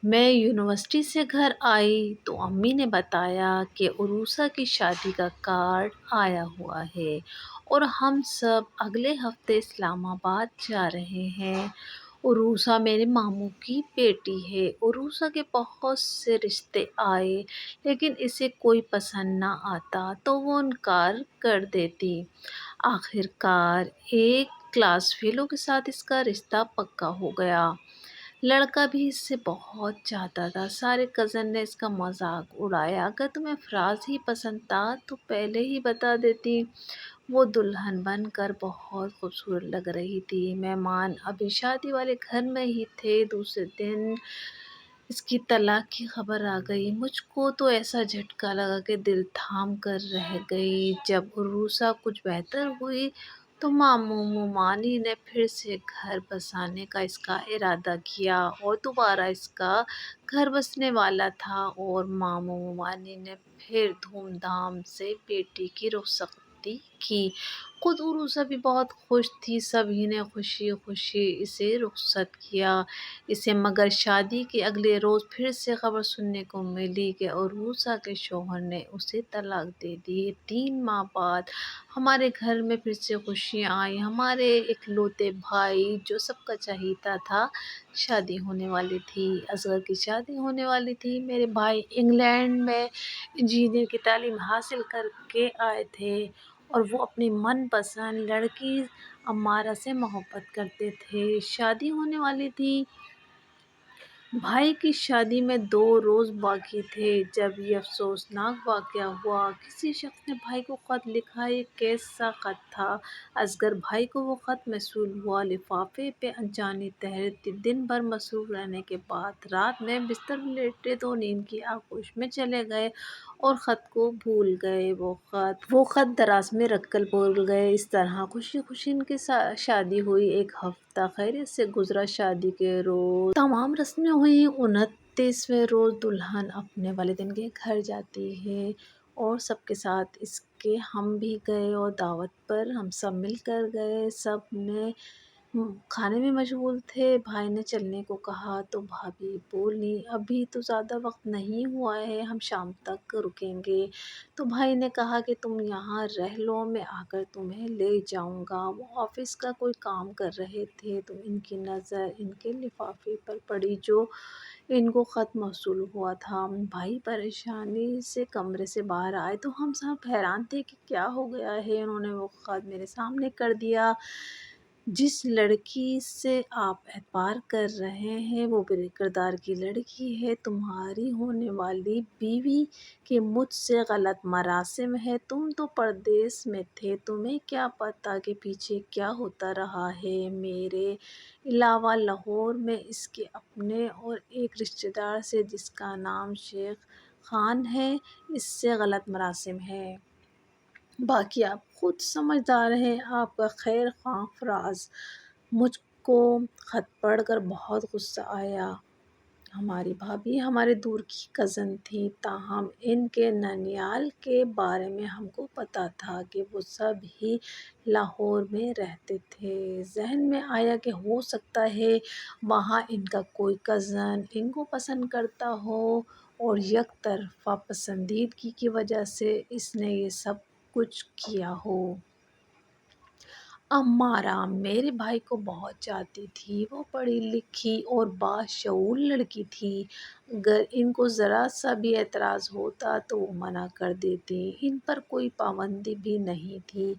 میں یونیورسٹی سے گھر آئی تو امی نے بتایا کہ عروسہ کی شادی کا کارڈ آیا ہوا ہے اور ہم سب اگلے ہفتے اسلام آباد جا رہے ہیں۔ عروسہ میرے ماموں کی بیٹی ہے۔ عروسہ کے بہت سے رشتے آئے لیکن اسے کوئی پسند نہ آتا تو وہ انکار کر دیتی۔ آخر کار ایک کلاس فیلو کے ساتھ اس کا رشتہ پکا ہو گیا۔ لڑکا بھی اس سے بہت چاہتا تھا۔ سارے کزن نے اس کا مذاق اڑایا، اگر تمہیں فراز ہی پسند تھا تو پہلے ہی بتا دیتی۔ وہ دلہن بن کر بہت خوبصورت لگ رہی تھی۔ مہمان ابھی شادی والے گھر میں ہی تھے۔ دوسرے دن اس کی طلاق کی خبر آ گئی۔ مجھ کو تو ایسا جھٹکا لگا کہ دل تھام کر رہ گئی۔ جب عروسہ کچھ بہتر ہوئی تو ماموں ممانی نے پھر سے گھر بسانے کا اس کا ارادہ کیا اور دوبارہ اس کا گھر بسنے والا تھا اور ماموں ممانی نے پھر دھوم دھام سے بیٹی کی رخصتی کی۔ خود عروسہ بھی بہت خوش تھی۔ سبھی نے خوشی خوشی اسے رخصت کیا مگر شادی کے اگلے روز پھر سے خبر سننے کو ملی کہ عروسہ کے شوہر نے اسے طلاق دے دی۔ 3 ماہ بعد ہمارے گھر میں پھر سے خوشیاں آئیں۔ ہمارے اکلوتے بھائی جو سب کا چہیتا تھا شادی ہونے والی تھی۔ اصغر کی شادی ہونے والی تھی۔ میرے بھائی انگلینڈ میں انجینئر کی تعلیم حاصل کر کے آئے تھے اور وہ اپنی من پسند لڑکی امارہ سے محبت کرتے تھے۔ شادی ہونے والی تھی۔ بھائی کی شادی میں 2 روز باقی تھے جب یہ افسوسناک واقعہ ہوا۔ کسی شخص نے بھائی کو خط لکھا۔ یہ کیسا خط تھا؟ اصغر بھائی کو وہ خط موصول ہوا۔ لفافے پہ انجانی تحریر تھی۔ دن بھر مصروف رہنے کے بعد رات میں بستر میں لیٹے تو نیند کی آغوش میں چلے گئے اور خط کو بھول گئے۔ وہ خط دراز میں رکھ کر بھول گئے۔ اس طرح خوشی خوشی ان کی شادی ہوئی۔ ایک ہفتہ خیریت سے گزرا۔ شادی کے روز تمام رسمیں ہوئیں۔ 29ویں روز دلہن اپنے والدین کے گھر جاتی ہے اور سب کے ساتھ اس کے ہم بھی گئے اور دعوت پر ہم سب مل کر گئے۔ سب نے کھانے میں مشغول تھے۔ بھائی نے چلنے کو کہا تو بھابھی بولیں ابھی تو زیادہ وقت نہیں ہوا ہے، ہم شام تک رکیں گے۔ تو بھائی نے کہا کہ تم یہاں رہ لو، میں آ کر تمہیں لے جاؤں گا۔ وہ آفس کا کوئی کام کر رہے تھے تو ان کی نظر ان کے لفافے پر پڑی جو ان کو خط موصول ہوا تھا۔ بھائی پریشانی سے کمرے سے باہر آئے تو ہم سب حیران تھے کہ کیا ہو گیا ہے۔ انہوں نے وہ خط میرے سامنے کر دیا۔ جس لڑکی سے آپ اعتبار کر رہے ہیں وہ برے کردار کی لڑکی ہے، تمہاری ہونے والی بیوی کے مجھ سے غلط مراسم ہیں۔ تم تو پردیس میں تھے، تمہیں کیا پتہ کہ پیچھے کیا ہوتا رہا ہے۔ میرے علاوہ لاہور میں اس کے اپنے اور ایک رشتہ دار سے جس کا نام شیخ خان ہے، اس سے غلط مراسم ہیں۔ باقی آپ خود سمجھدار ہیں۔ آپ کا خیر خواہ فراز۔ مجھ کو خط پڑھ کر بہت غصہ آیا۔ ہماری بھابھی ہمارے دور کی کزن تھیں، تاہم ان کے ننیال کے بارے میں ہم کو پتہ تھا کہ وہ سب ہی لاہور میں رہتے تھے۔ ذہن میں آیا کہ ہو سکتا ہے وہاں ان کا کوئی کزن ان کو پسند کرتا ہو اور یک طرفہ پسندیدگی کی وجہ سے اس نے یہ سب کچھ کیا ہو۔ امارہ میرے بھائی کو بہت چاہتی تھی۔ وہ پڑھی لکھی اور باشعور لڑکی تھی۔ اگر ان کو ذرا سا بھی اعتراض ہوتا تو وہ منع کر دیتی۔ ان پر کوئی پابندی بھی نہیں تھی۔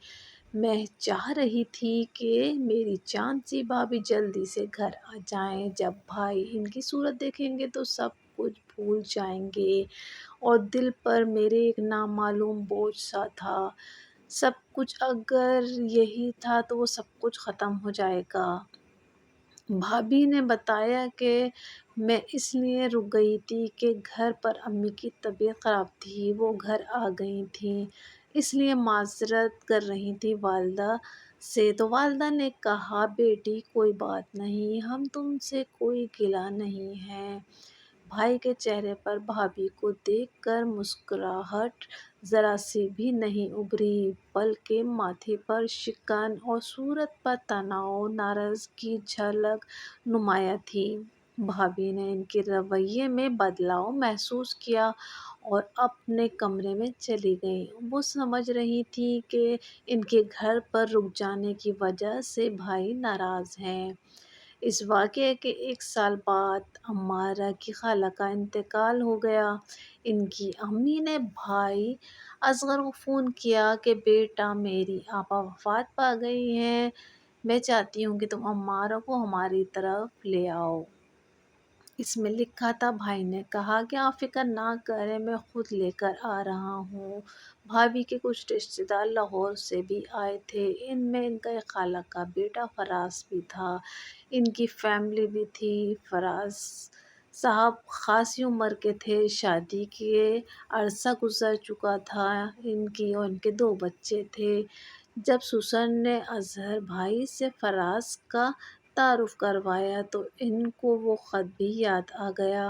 میں چاہ رہی تھی کہ میری چاند سی بھابھی جلدی سے گھر آ جائیں۔ جب بھائی ان کی صورت دیکھیں گے تو سب کچھ بھول جائیں گے اور دل پر میرے ایک نامعلوم بوجھ سا تھا۔ سب کچھ اگر یہی تھا تو وہ سب کچھ ختم ہو جائے گا۔ بھابھی نے بتایا کہ میں اس لیے رک گئی تھی کہ گھر پر امی کی طبیعت خراب تھی۔ وہ گھر آ گئی تھیں، اس لیے معذرت کر رہی تھیں والدہ سے۔ تو والدہ نے کہا بیٹی کوئی بات نہیں، ہم تم سے کوئی گلہ نہیں ہے۔ بھائی کے چہرے پر بھابھی کو دیکھ کر مسکراہٹ ذرا سی بھی نہیں ابھری، بلکہ ماتھے پر شکن اور صورت پر تناؤ ناراضگی کی جھلک نمایاں تھی۔ بھابھی نے ان کے رویے میں بدلاؤ محسوس کیا اور اپنے کمرے میں چلی گئیں۔ وہ سمجھ رہی تھیں کہ ان کے گھر پر رک جانے کی وجہ سے بھائی ناراض ہیں۔ اس واقعے کے 1 سال بعد عمارہ کی خالہ کا انتقال ہو گیا۔ ان کی امی نے بھائی اصغر کو فون کیا کہ بیٹا، میری آپا وفات پا گئی ہیں، میں چاہتی ہوں کہ تم عمارہ کو ہماری طرف لے آؤ۔ اس میں لکھا تھا، بھائی نے کہا کہ آپ فکر نہ کریں، میں خود لے کر آ رہا ہوں۔ بھابھی کے کچھ رشتے دار لاہور سے بھی آئے تھے، ان میں ان کا ایک خالہ کا بیٹا فراز بھی تھا، ان کی فیملی بھی تھی۔ فراز صاحب خاصی عمر کے تھے، شادی کے عرصہ گزر چکا تھا، ان کی اور ان کے 2 بچے تھے۔ جب سوسن نے اظہر بھائی سے فراز کا تعارف کروایا تو ان کو وہ خط بھی یاد آ گیا۔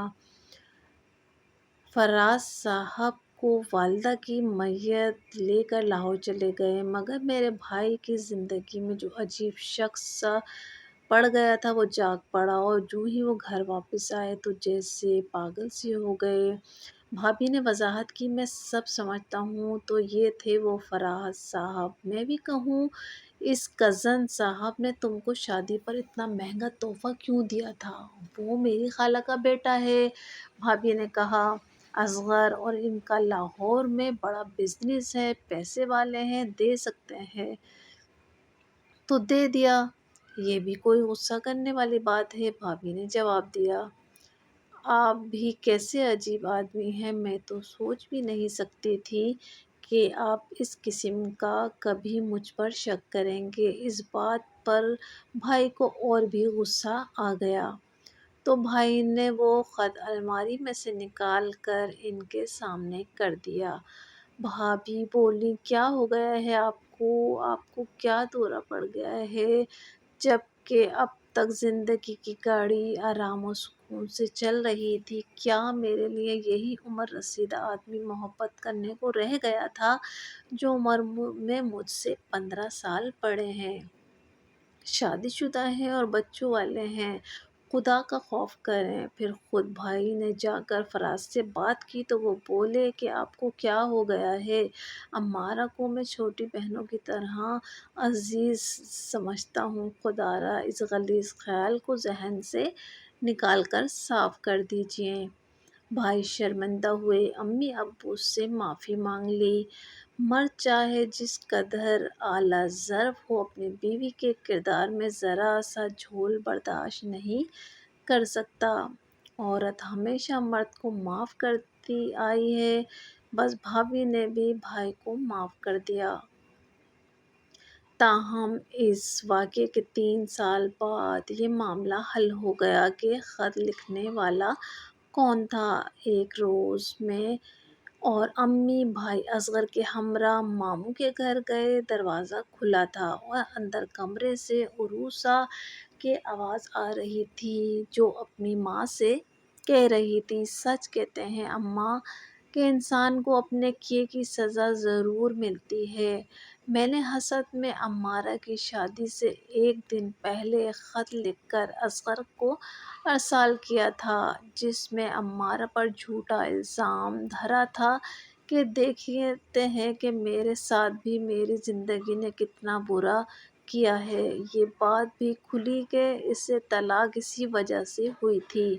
فراز صاحب کو والدہ کی میت لے کر لاہور چلے گئے، مگر میرے بھائی کی زندگی میں جو عجیب شک سا پڑ گیا تھا وہ جاگ پڑا، اور جوں ہی وہ گھر واپس آئے تو جیسے پاگل سے ہو گئے۔ بھابھی نے وضاحت کی، میں سب سمجھتا ہوں، تو یہ تھے وہ فراز صاحب۔ میں بھی کہوں، اس کزن صاحب نے تم کو شادی پر اتنا مہنگا تحفہ کیوں دیا تھا؟ وہ میری خالہ کا بیٹا ہے، بھابھی نے کہا۔ اصغر اور ان کا لاہور میں بڑا بزنس ہے، پیسے والے ہیں، دے سکتے ہیں تو دے دیا، یہ بھی کوئی غصہ کرنے والی بات ہے؟ بھابھی نے جواب دیا، آپ بھی کیسے عجیب آدمی ہیں، میں تو سوچ بھی نہیں سکتی تھی کہ آپ اس قسم کا کبھی مجھ پر شک کریں گے۔ اس بات پر بھائی کو اور بھی غصہ آ گیا تو بھائی نے وہ خط الماری میں سے نکال کر ان کے سامنے کر دیا۔ بھابھی بولی، کیا ہو گیا ہے آپ کو؟ آپ کو کیا دورہ پڑ گیا ہے؟ جب کہ اب تک زندگی کی گاڑی آرام و سکون سے چل رہی تھی، کیا میرے لیے یہی عمر رسیدہ آدمی محبت کرنے کو رہ گیا تھا جو عمر میں مجھ سے 15 سال بڑے ہیں، شادی شدہ ہیں اور بچوں والے ہیں؟ خدا کا خوف کریں۔ پھر خود بھائی نے جا کر فراز سے بات کی تو وہ بولے کہ آپ کو کیا ہو گیا ہے؟ عمارہ کو میں چھوٹی بہنوں کی طرح عزیز سمجھتا ہوں، خدا را اس غلیظ خیال کو ذہن سے نکال کر صاف کر دیجیے۔ بھائی شرمندہ ہوئے، امی ابو سے معافی مانگ لی۔ مرد چاہے جس قدر اعلیٰ ظرف ہو، اپنی بیوی کے کردار میں ذرا سا جھول برداشت نہیں کر سکتا۔ عورت ہمیشہ مرد کو معاف کرتی آئی ہے، بس بھابھی نے بھی بھائی کو معاف کر دیا۔ تاہم اس واقعے کے 3 سال بعد یہ معاملہ حل ہو گیا کہ خط لکھنے والا کون تھا۔ ایک روز میں اور امی بھائی اصغر کے ہمراہ ماموں کے گھر گئے، دروازہ کھلا تھا اور اندر کمرے سے عروسہ کی آواز آ رہی تھی، جو اپنی ماں سے کہہ رہی تھی، سچ کہتے ہیں اماں کہ انسان کو اپنے کیے کی سزا ضرور ملتی ہے۔ میں نے حسد میں عمارہ کی شادی سے 1 دن پہلے ایک خط لکھ کر اصغر کو ارسال کیا تھا، جس میں عمارہ پر جھوٹا الزام دھرا تھا کہ دیکھتے ہیں کہ میرے ساتھ بھی میری زندگی نے کتنا برا کیا ہے۔ یہ بات بھی کھلی کہ اسے طلاق اسی وجہ سے ہوئی تھی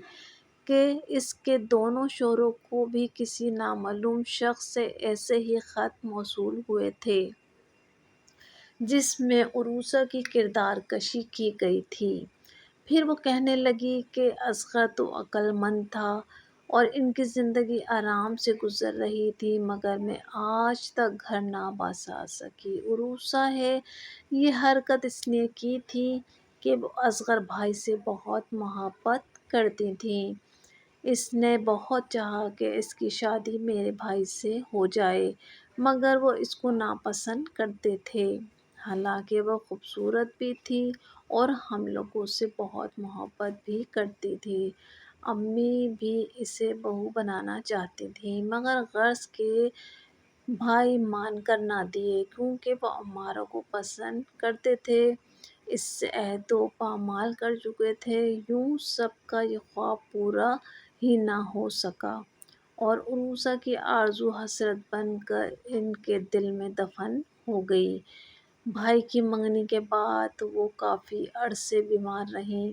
کہ اس کے دونوں شوہروں کو بھی کسی نامعلوم شخص سے ایسے ہی خط موصول ہوئے تھے جس میں عروسہ کی کردار کشی کی گئی تھی۔ پھر وہ کہنے لگی کہ اصغر تو عقل مند تھا اور ان کی زندگی آرام سے گزر رہی تھی، مگر میں آج تک گھر نہ باز آ سکی۔ عروسہ ہے یہ حرکت اس لیے کی تھی کہ وہ اصغر بھائی سے بہت محبت کرتی تھیں۔ اس نے بہت چاہا کہ اس کی شادی میرے بھائی سے ہو جائے، مگر وہ اس کو ناپسند کرتے تھے، حالانکہ وہ خوبصورت بھی تھی اور ہم لوگوں سے بہت محبت بھی کرتی تھی۔ امی بھی اسے بہو بنانا چاہتی تھیں، مگر غرض کے بھائی مان کر نہ دیے، کیونکہ وہ عمارہ کو پسند کرتے تھے۔ اس سے عہد و پامال کر چکے تھے، یوں سب کا یہ خواب پورا ہی نہ ہو سکا اور عروسہ کی آرزو حسرت بن کر ان کے دل میں دفن ہو گئی۔ بھائی کی منگنی کے بعد وہ کافی عرصے بیمار رہیں۔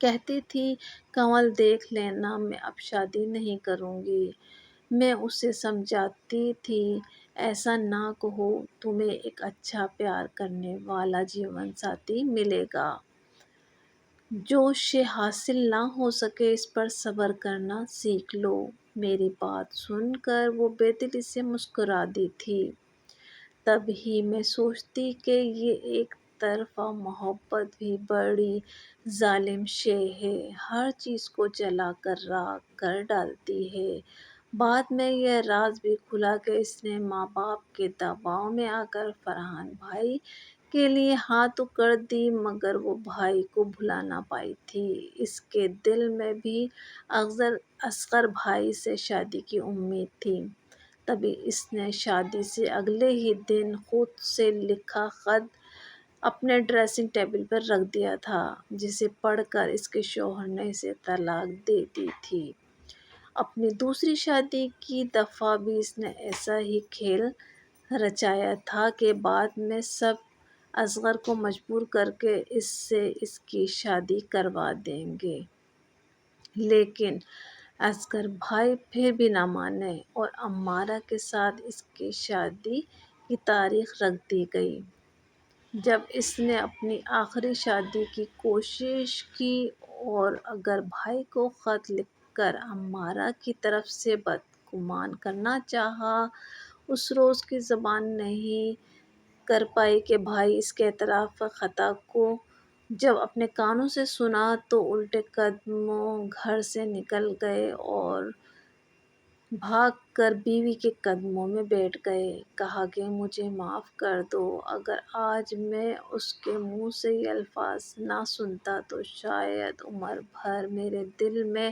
کہتی تھی، کنول دیکھ لینا، میں اب شادی نہیں کروں گی۔ میں اسے سمجھاتی تھی، ایسا نہ کہو، تمہیں ایک اچھا پیار کرنے والا جیون ساتھی ملے گا۔ جو شے حاصل نہ ہو سکے اس پر صبر کرنا سیکھ لو۔ میری بات سن کر وہ بے دلی سے مسکرا دی تھی۔ تب ہی میں سوچتی کہ یہ ایک طرفہ محبت بھی بڑی ظالم شے ہے، ہر چیز کو جلا کر راکھ کر ڈالتی ہے۔ بعد میں یہ راز بھی کھلا کہ اس نے ماں باپ کے دباؤ میں آ کر فرحان بھائی کے لیے ہاں تو کر دی، مگر وہ بھائی کو بھلا نہ پائی تھی۔ اس کے دل میں بھی اصغر بھائی سے شادی کی امید تھی، تبھی اس نے شادی سے اگلے ہی دن خود سے لکھا خط اپنے ڈریسنگ ٹیبل پر رکھ دیا تھا، جسے پڑھ کر اس کے شوہر نے اسے طلاق دے دی تھی۔ اپنی دوسری شادی کی دفعہ بھی اس نے ایسا ہی کھیل رچایا تھا کہ بعد میں سب اصغر کو مجبور کر کے اس سے اس کی شادی کروا دیں گے، لیکن اصغر بھائی پھر بھی نہ مانے اور عمارہ کے ساتھ اس کی شادی کی تاریخ رکھ دی گئی۔ جب اس نے اپنی آخری شادی کی کوشش کی اور اگر بھائی کو خط لکھ کر عمارہ کی طرف سے بدگمان کرنا چاہا، اس روز کی زبان نہیں کر پائی کہ بھائی اس کے اعتراف خطا کو جب اپنے کانوں سے سنا تو الٹے قدموں گھر سے نکل گئے اور بھاگ کر بیوی کے قدموں میں بیٹھ گئے۔ کہا کہ مجھے معاف کر دو، اگر آج میں اس کے منہ سے یہ الفاظ نہ سنتا تو شاید عمر بھر میرے دل میں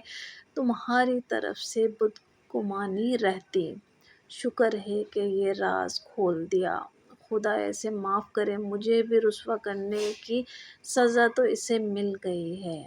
تمہاری طرف سے بدگمانی رہتی۔ شکر ہے کہ یہ راز کھول دیا، خدا اسے معاف کرے، مجھے بھی رسوا کرنے کی سزا تو اسے مل گئی ہے۔